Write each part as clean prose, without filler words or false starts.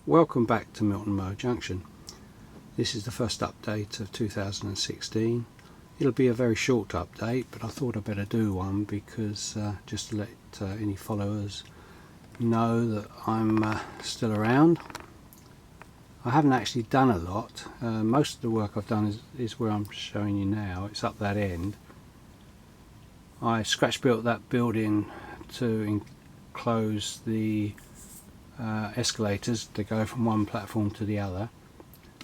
Welcome back to Milton Mo Junction. This is the first update of 2016. It'll be a very short update, but I thought I'd better do one because just to let any followers know that I'm still around. I haven't actually done a lot. Most of the work I've done is where I'm showing you now. It's up that end. I scratch built that building to enclose the escalators to go from one platform to the other.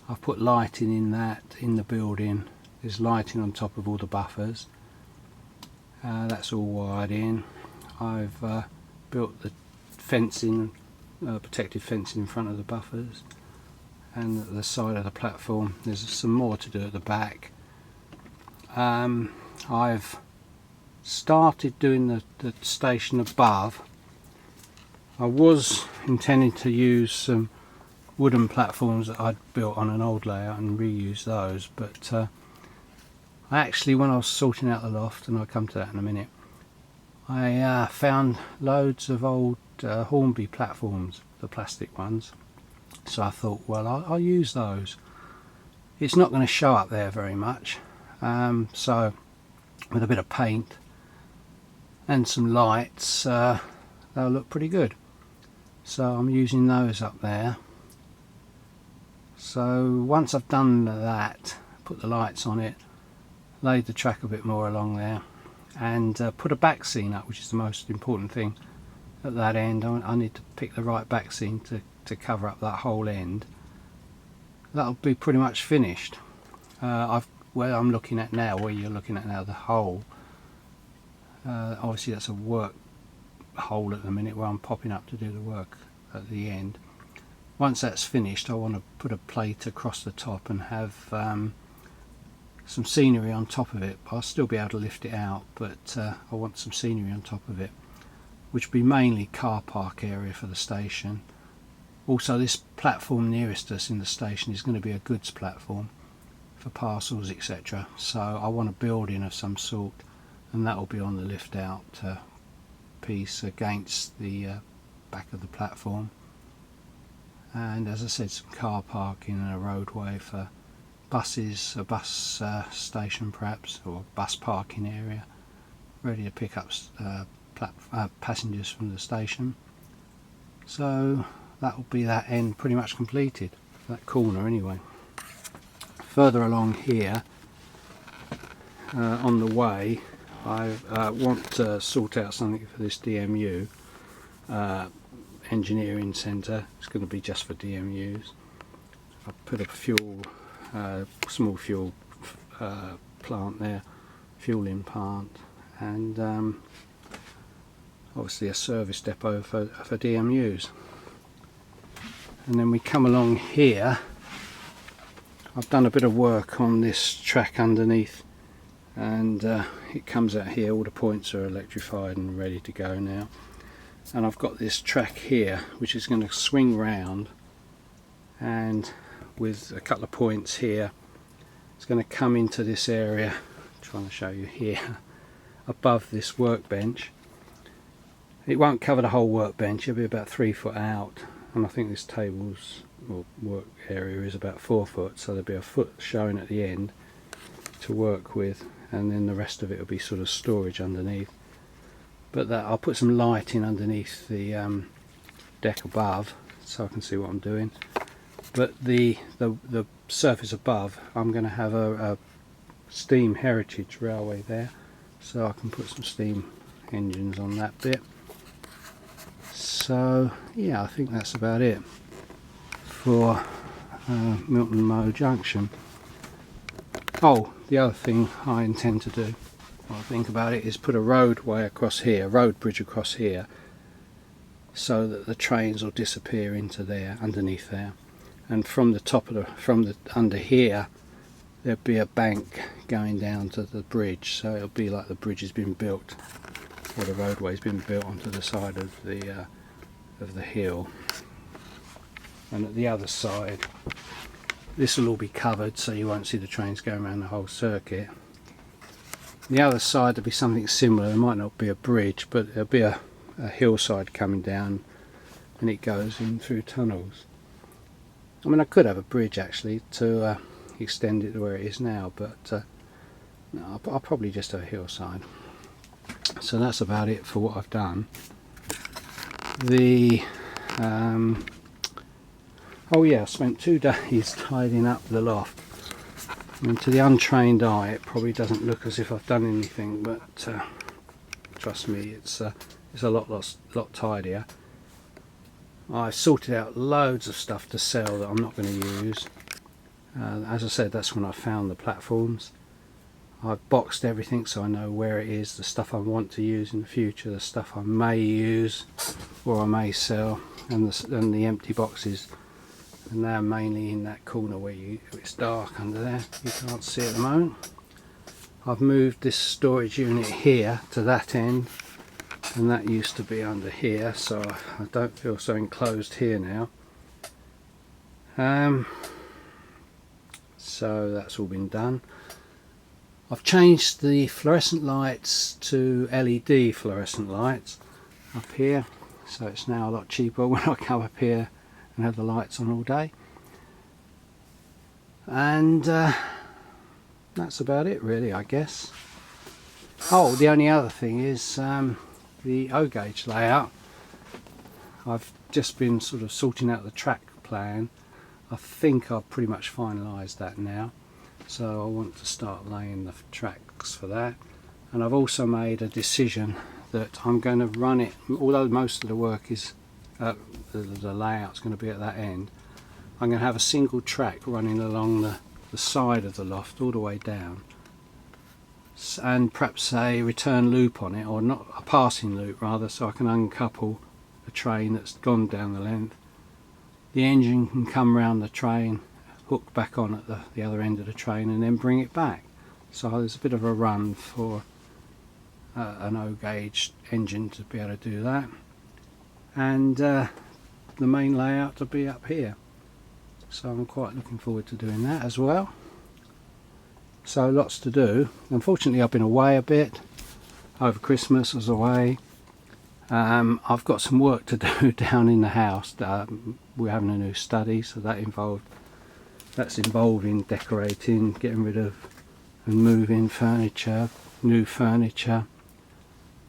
I've put lighting in the building. There's lighting on top of all the buffers. That's all wired in. I've built the fencing, protective fencing in front of the buffers, and at the side of the platform there's some more to do at the back. I've started doing the station above. I was intending to use some wooden platforms that I'd built on an old layout and reuse those, but I actually, when I was sorting out the loft, and I'll come to that in a minute, I found loads of old Hornby platforms, the plastic ones. So I thought, well, I'll use those. It's not going to show up there very much, so with a bit of paint and some lights, they'll look pretty good. So I'm using those up there. So once I've done that, put the lights on it, laid the track a bit more along there, and put a back scene up, which is the most important thing at that end. I need to pick the right back scene to cover up that whole end. That'll be pretty much finished. Where I'm looking at now, where you're looking at now, the hole, obviously that's a work hole at the minute where I'm popping up to do the work at the end. Once that's finished, I want to put a plate across the top and have some scenery on top of it. I'll still be able to lift it out, but I want some scenery on top of it, which will be mainly car park area for the station. Also, this platform nearest us in the station is going to be a goods platform for parcels, etc. So I want a building of some sort, and that will be on the lift out piece against the back of the platform. And as I said, some car parking and a roadway for buses, a bus station perhaps, or a bus parking area ready to pick up passengers from the station. So that will be that end pretty much completed, that corner anyway. Further along here, on the way, I want to sort out something for this DMU engineering centre. It's going to be just for DMUs. I put a small fuel plant there, fueling plant, and obviously a service depot for DMUs. And then we come along here. I've done a bit of work on this track underneath, and it comes out here. All the points are electrified and ready to go now, and I've got this track here which is going to swing round, and with a couple of points here, it's going to come into this area. I'm trying to show you here, above this workbench. It won't cover the whole workbench, it'll be about 3 foot out, and I think this table's or work area is about 4 foot, so there'll be a foot showing at the end to work with, and then the rest of it will be sort of storage underneath. But I'll put some lighting underneath the deck above so I can see what I'm doing. But the surface above, I'm going to have a steam heritage railway there, so I can put some steam engines on that bit. So yeah, I think that's about it for Milton Mo Junction. Oh, the other thing I intend to do, while I think about it, is put a roadway across here, road bridge across here, so that the trains will disappear into there, underneath there, and from the top of under here, there'll be a bank going down to the bridge, so it'll be like the bridge has been built, or the roadway's been built onto the side of the hill. And at the other side, this will all be covered, so you won't see the trains going around the whole circuit. The other side will be something similar. There might not be a bridge, but there'll be a hillside coming down and it goes in through tunnels. I mean, I could have a bridge actually to extend it to where it is now, but no, I'll probably just have a hillside. So that's about it for what I've done. Oh yeah, I spent 2 days tidying up the loft. I mean, to the untrained eye it probably doesn't look as if I've done anything, but trust me, it's a lot tidier. I sorted out loads of stuff to sell that I'm not going to use. As I said, that's when I found the platforms. I've boxed everything so I know where it is, the stuff I want to use in the future, the stuff I may use or I may sell, and the empty boxes. And they're mainly in that corner where it's dark under there, you can't see at the moment. I've moved this storage unit here to that end, and that used to be under here, so I don't feel so enclosed here now. So that's all been done. I've changed the fluorescent lights to LED fluorescent lights up here, so it's now a lot cheaper when I come up here and have the lights on all day. And that's about it really, I guess. Oh, the only other thing is the O gauge layout. I've just been sort of sorting out the track plan. I think I've pretty much finalised that now, so I want to start laying the tracks for that. And I've also made a decision that I'm going to run it, although most of the work is the layout's going to be at that end, I'm going to have a single track running along the side of the loft all the way down, and perhaps a return loop on it, or not, a passing loop rather, so I can uncouple a train that's gone down the length. The engine can come round the train, hook back on at the other end of the train, and then bring it back. So there's a bit of a run for an O gauge engine to be able to do that, and the main layout to be up here. So I'm quite looking forward to doing that as well. So lots to do. Unfortunately I've been away a bit. Over Christmas I was away. I've got some work to do down in the house. We're having a new study, so that's involving decorating, getting rid of and moving furniture, new furniture.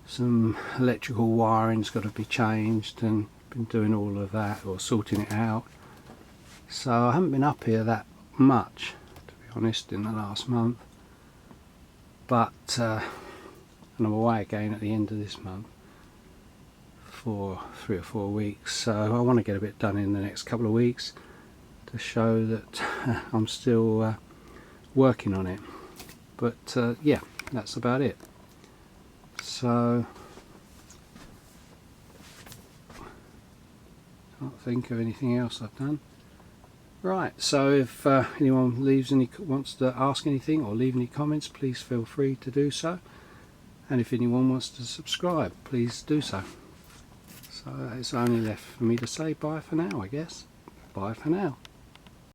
Some electrical wiring's got to be changed, and been doing all of that, or sorting it out. So I haven't been up here that much, to be honest, in the last month. But and I'm away again at the end of this month for 3 or 4 weeks, so I want to get a bit done in the next couple of weeks to show that I'm still working on it. But yeah, that's about it. So can't think of anything else I've done. Right, so if anyone wants to ask anything or leave any comments, please feel free to do so. And if anyone wants to subscribe, please do so. So it's only left for me to say bye for now, I guess. Bye for now.